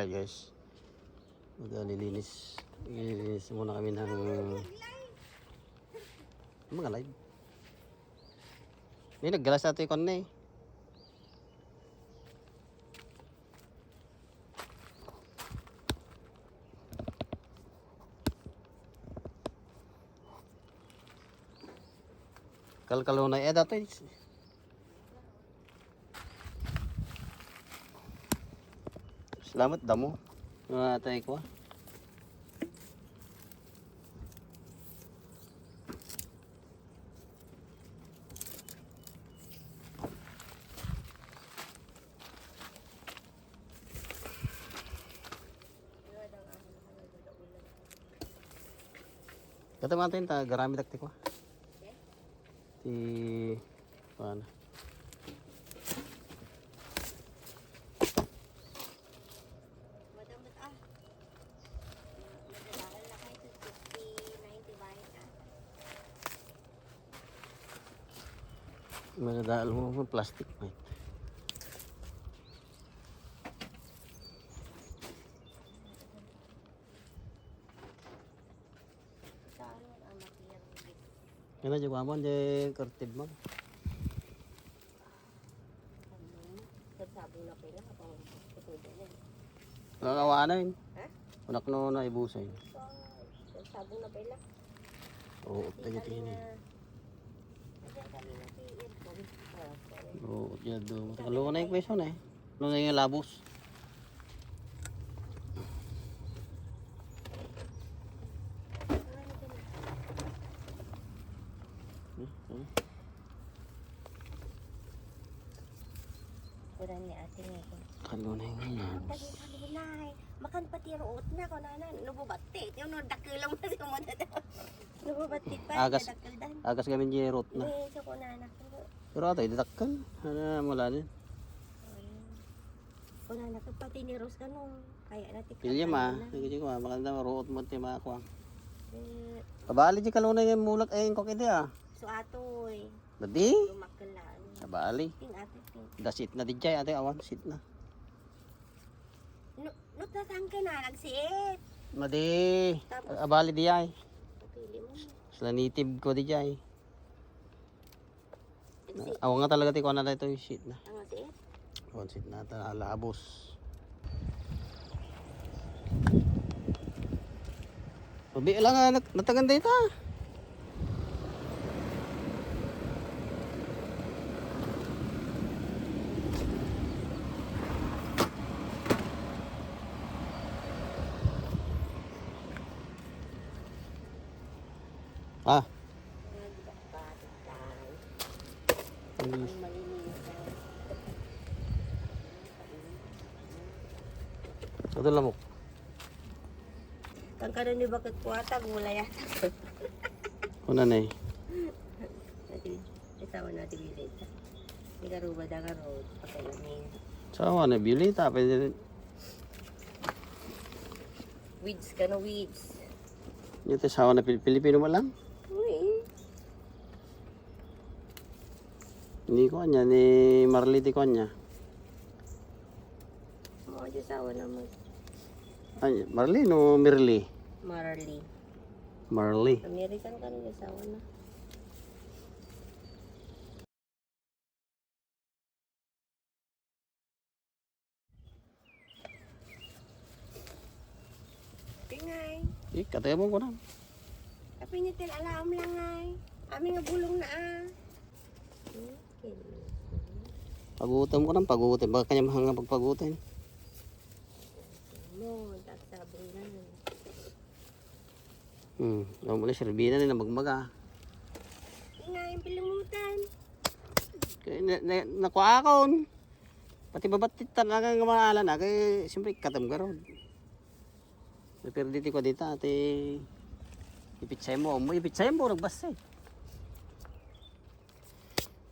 tayo guys. Maglilinis. Lilinis muna kami ng mga live. May naggalas natin yung kon na eh. Kalkalunay dati. Salamat damo. Natay ko. Kata natin ta garami dakti ko. Ti paano? Madadaan mo plastic mate. Kena juga aman je kertib mah. Sabon na pala kapag tutubo na. Nakawanan. Unak no na ibusay. Sabon na pala. Oo, tingin. Oo, ya do. Kalau na yung peso na eh. No na yung labos. Kurang ni ate nga ko. Kalau na yung labos. Kalunay. Makan pati root na ko nanan. Nububati. Yung no dakilang mo sa mo daw. Nububati pa. Agas kami jerot na. So ko nanak. Pero atay didakkan. Ana mula din. Kuna na pati ni Rose kanong kaya natin. Pilya ma. Sige ko maganda root mo ti makuha. Eh, Kabali di kalau na yung mulak ay kok ide ah. so atoy. Badi. Lumakalaan. Kabali. Ting ate ting. Dasit na dijay ate awan sit na. No tatangke na nagsiit. Madi. Abali di ay. Pili mo. Sila native ko dijay. Awan nga talaga ti ko na ito yung shit na. Ang siit. Awan sit na ta labos. Mabi lang nga nataganda ita. Ah. Ito lamok. Kang karon ni bakit kuwata gula yata. Kuna na eh. Natin isaw natin bilit. Di ka ruba da ka road pakilamin. Sawa na bili ta pwede. Weeds ka no weeds. Ito sawa na Pilipino mo lang. Uy. Hindi ko anya ni Marley ti ko anya. Mo di sawa naman. Ay, Marley no Mirly. Marley. Marley. American ka no sawa na. Tingay. Kataya mo ko na. Tapi nitil alam lang ay. Ami nga bulong na ah. Okay. Pagutom ko na, pagutom. Baka kanya mahanga pagpagutom. Mo, tagsabong na. Ako muna sirbina na magmaga. Tingay, pilimutan. Nakuha akon. Pati babatit talaga nga maaala na. Kaya siyempre katam ka ron. Pero dito ko dito ate. Ipitsay mo. Ipitsay mo. Nagbas eh.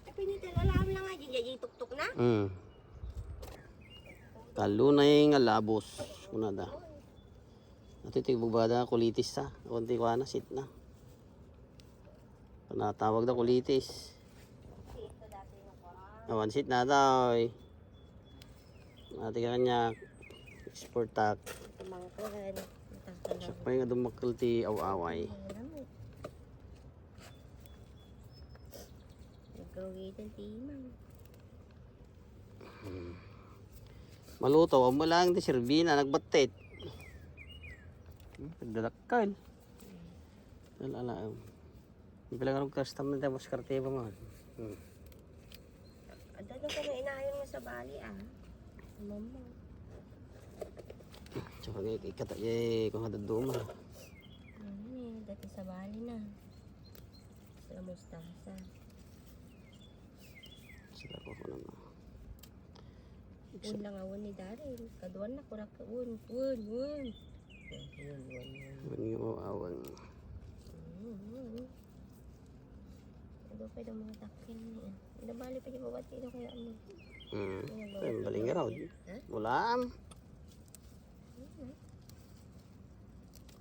Tapi nitil alam lang ay. Diyan tuktok na. Kalunay nga labos. Kunada. Natitigbubada kulitis sa. Kunti ko na sit na. Panatawag na kulitis. Awan sit na daw. Mati ka kanya Sportak. Tumangkaran. Sa pay nga dumakal ti awaway. Nagkarugitan timang. Maluto, ang lang di sirbina, nagbatit. Pagdalakal. Alala. Hindi pala nga custom na tayo, mas karte pa man. Ang dado ko may inayon mo sa bali Mama. Tsaka nga ikata kung hadaduma. Dati sa bali na. Sa mustasa. Sila ko naman. Un lang awon ni Daryl. Kaduan na kurak ka. Un. Yung awan. Ano pa yung mga takin niya? Inabali pa yung mabati na kaya ano. Baling nga raw. Ulam.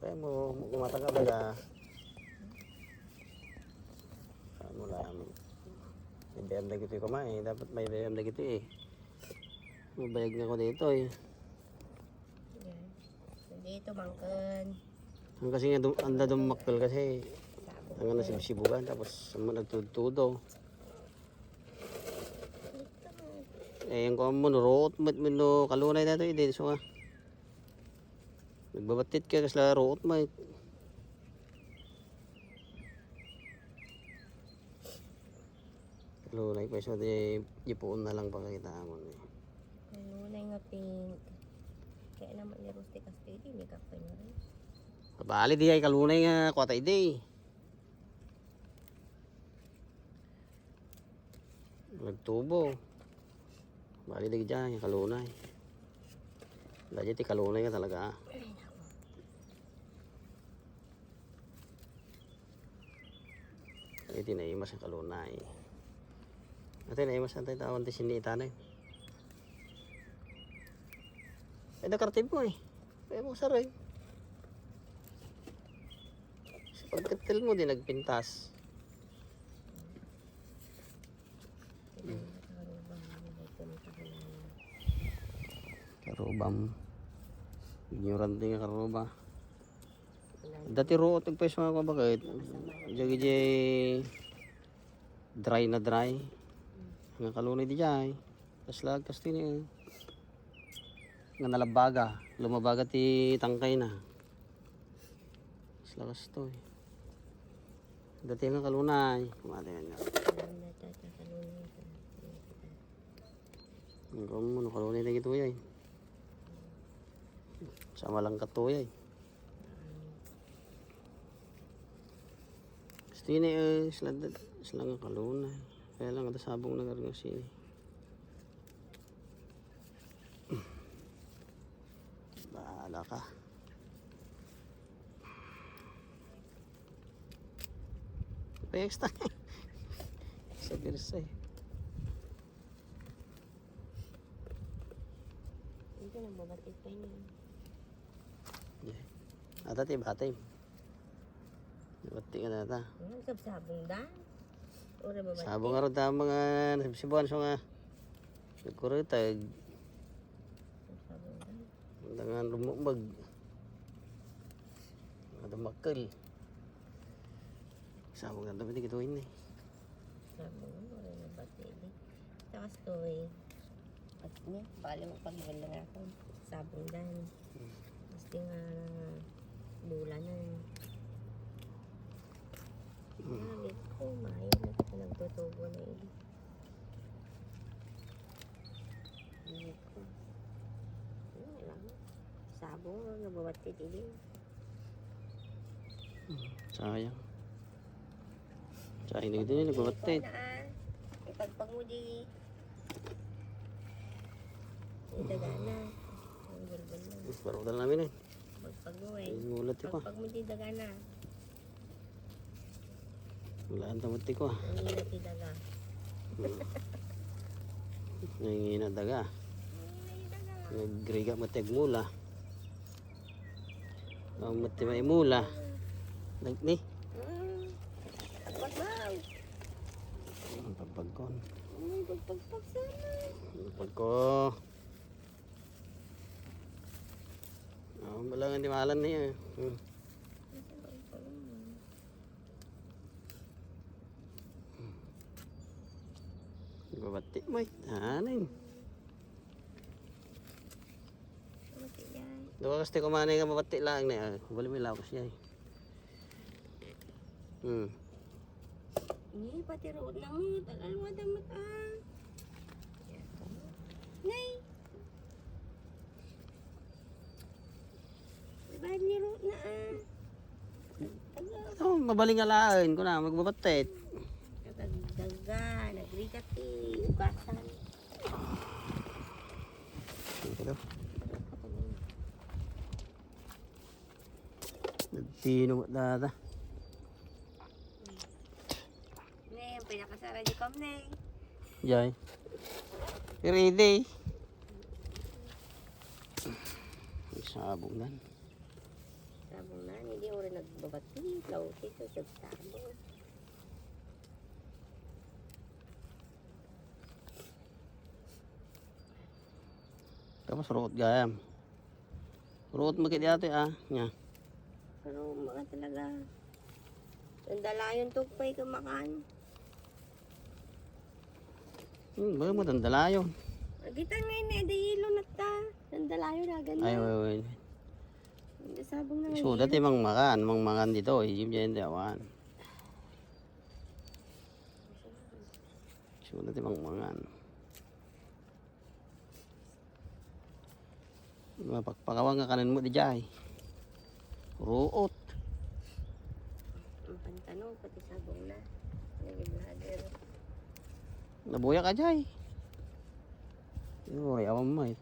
Kaya mo kumataga baga. Ulam. May bayam na gito yung kumain. Dapat may bayam na gito eh. Mabayag na ko dito eh. Dito bangkan. Ang kasi nga anda dumakal kasi ang nasibsibugan tapos nagtutudo. Yung kung mo root mo kalunay na ito eh. So nga. Nagbabatit ka kasi root mo eh. Kalunay pa so di ipuon na lang pakita mo eh. Kalunay nga pink. Kaya naman ni Rusty Castell, hindi ka pa niya rin. Kabali di ay kalunay nga kwatay di. Nagtubo. Bali di dyan yung kalunay. Dahil ti kalunay nga talaga. Iti naimas yung kalunay. Ito naimas ang tawag ti sinita na yun. Ay nakartib mo eh. Kaya mo saray. Sa pagkatil mo din nagpintas. Karubam. Ignorant din nga karuba. Dati root nagpais mga kabagay. Jagi dry na dry. Nga kalunay di jay. Tas lagkas din eh. Nga nalabaga. Lumabaga ti tangkay na. Tas lakas to eh. Dati nga kalunay. Kumate nga. Ang kamo no kalunay na gito yay. Sama lang katuya eh. Gusto yun eh. Sila nga kalunay. Kaya lang ada sabong nagarang siya eh. Bahala ka. Pesta. Sa birsa eh. Ito nang babatit pa yun. Ata ti batay. Bati ka na ta. Sabsabong da. Ora babatit. Sabong nga rin ta mga nasibsibuan so nga. Nagkuritag. Sabsabong da. Dengan lumubag. Ada makal. Sabong nga dapat ikituin eh. Sabong ora babatit. Tapos to eh. At niya, bali mo pag-wala nga ako. Sabong dan. Gusto nga bulanan. Gamit ko, mayo na ito nagtutubo na eh. Gamit ko. Alam mo. Sabong, nababatit din. Sayang. Sayang na gito yun, nagbabatit. Ipagpag mo di. Dagana. Ang bulbul lang. Barutan namin eh. Pagpag mo eh. Ngulat ko. Pagpag mo di dagana. Wala ang tamuti ko. Ang ingat di daga. Nangingina daga. Nagriga matag mula. Ang mati may mula. Nagni. Pagpag mo. Ang pagpagkon. Pagpag sana. Pagko. Kailangan timalan niya. Babati mo eh. Anin. Dawa kasi kumanay ka babati lang na. Bali may lakas siya eh. Ini pati rood na mo. Tagal mo damat ah. Nay. Diba ni rood na ah. Ito, mabaling alain ko na. Magbabatit. Nagdaga. Nagrikat eh. Ugasan. Ito. Nagtino mo data. Nay, ang pinakasara di kom nay. Jai. Ready. Sabong na. Sabong na. Hindi ko rin nagbabati. Lauti sa sabong. Tapos root gayam. Root mo kiti ate ah. Nya. Pero mga talaga. Dandalayon tugpay kamakan. Bago mo dandalayo. Kita ngayon eh. Dahilo na ta. Dandalayon na ganda. Ay, wait. Sabong na So, dati mang makan dito. Yung dyan dawan. So, dati mang makan. Mapagpakawang ka kanin mo di jay. Ruot. Ang pantano, pati sabong na. Nag-vlogger. Nabuya ka jay. Uy, awam mo eh.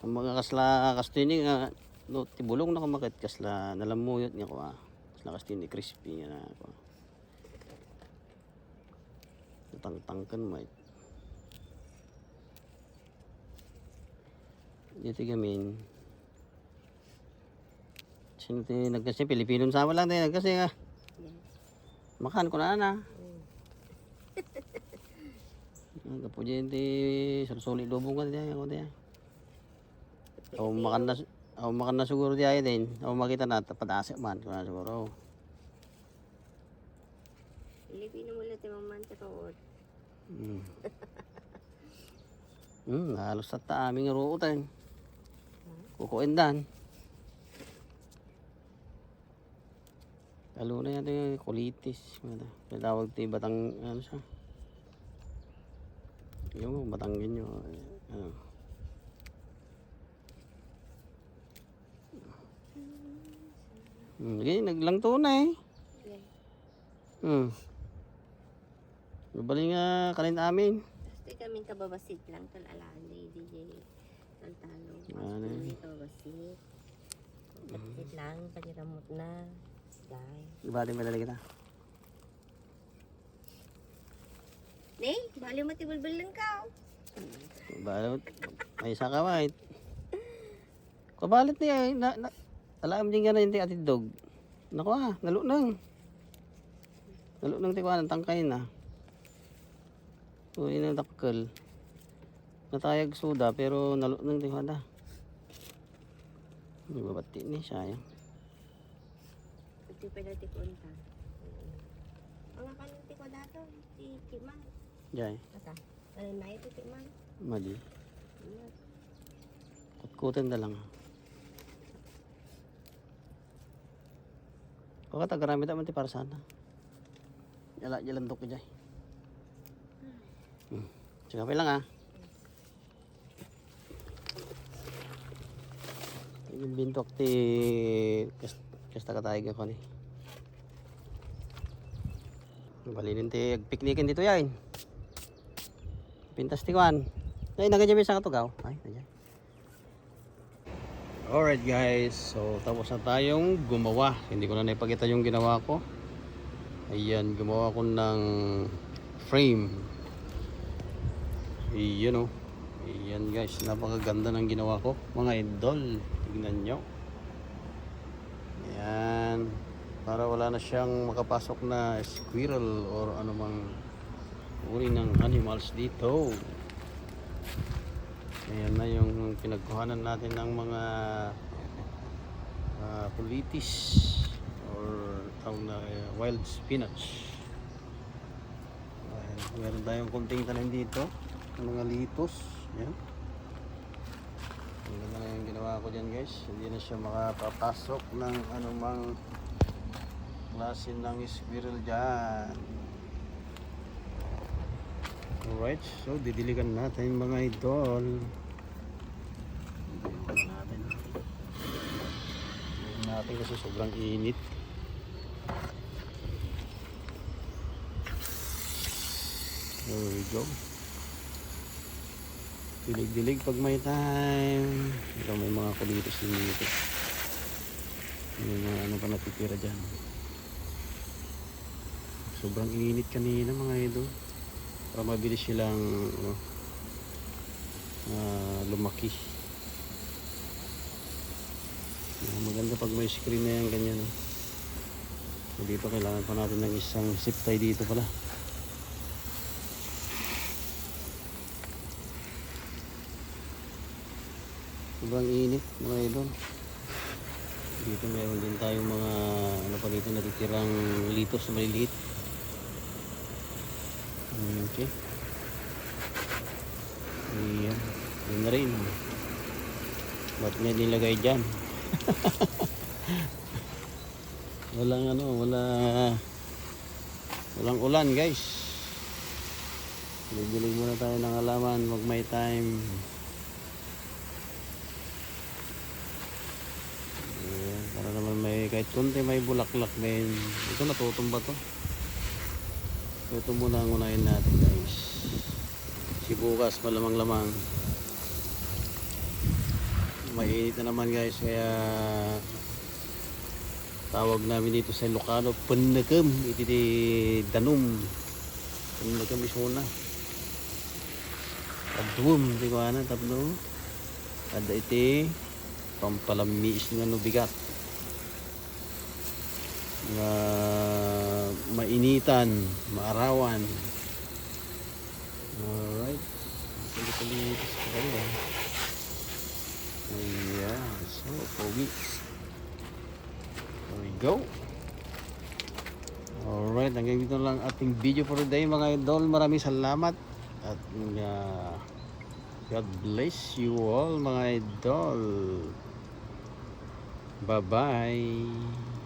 Ang mga kasla kastini nga no tibulong na kumakit kasla nalamuyot nga ko ah. Kasla kastini crispy nga na ako. Tangtangkan mo eh. Dito gamin. Sino tayo nagkasi Pilipinong sama lang tayo nagkasi nga. Makan ko na. Kapo dyan di sulit lubong ka diyan ako diyan. Ako makan na siguro diyan din. Ako makita na padasik man ko na siguro. Pilipino mo lang timang manta rood. Halos ta aming ruutan. Kukuindan. Lalo na yan yung kulitis. May tawag tayo batang ano siya. Yung batanggin nyo. Ano. Okay, naglangto na eh. Nabali nga kanin amin. Gusto kami kababasit lang talalaan ni DJ Tantalo. Ano eh. Kababasit. Basit lang, paniramot na. Dahil. Ibali madali kita. Nay, bali mo tibulbul lang ka. Balot. May isa ka white. Kabalit niya eh. Alam din ka na yung atid dog. Naku ah, nalunang. Nalunang tikuan ng tangkay na. Uy na dakkel. Natayag suda pero nalunang tikuan na. Hindi babati ni sayang. Ito pala tikunta. Ang akalang tikwa dato, si Timan. Jai. Asa? Ano na ito Timan? Mali. Kutkutan na lang. Kung katagarami naman ti para sana. Yala jalandok ko jay. Sige pa lang ah. Yung bintok ti kasta katayag ako ni. Balinin ti picnicin dito yan. Pintas ti kwan. Ay nagadyabi sa katugaw. Ay nadya. Alright guys, so tapos na tayong gumawa. Hindi ko na naipakita yung ginawa ko. Ayan, gumawa ko ng frame. Ayan o. Ayan guys, napakaganda ng ginawa ko. Mga idol, tignan nyo. Ayan. Para wala na siyang makapasok na squirrel or anumang uri ng animals dito. Ayan na yung pinagkuhanan natin ng mga kulitis or tawag na wild spinach. Ayan, meron tayong konting tanim dito ng mga litos. Ayan. Ang ganda na yung ginawa ko dyan guys. Hindi na siya makapapasok ng anumang klase ng squirrel dyan. Alright, so didiligan natin mga idol. Didiligan natin kasi sobrang init. There we go. Dilig-dilig pag may time. Ito may mga kulitos din dito. May mga ano pa natitira dyan. Sobrang init kanina mga idol. Para mabilis silang lumaki. Maganda pag may screen na yan ganyan. So dito kailangan pa natin ng isang zip tie dito pala. Sobrang init mga idol. Dito meron din tayong mga ano pa dito natitirang litos na maliliit. Okay. Ayan. Yun na rin. Ba't nga nilagay dyan? Walang ulan guys. Dilig muna tayo ng halaman wag may time. Ayan, para naman may kahit konti may bulaklak din. Ito natutumba to. Ito muna ang unahin natin guys. Si bukas malamang-lamang. Mainit na naman guys kaya tawag namin dito sa Ilocano Panakam. Iti di danum. Panakam isuna. Adwum di ko ana tapno. Ada iti pampalamiis nga no bigat. Nga mainitan, maarawan. Alright. Kulit-kulitis pa kayo. Ayan. So, pogi. There we go. Alright. Hanggang dito lang ating video for today mga idol. Maraming salamat. At God bless you all mga idol. Bye-bye.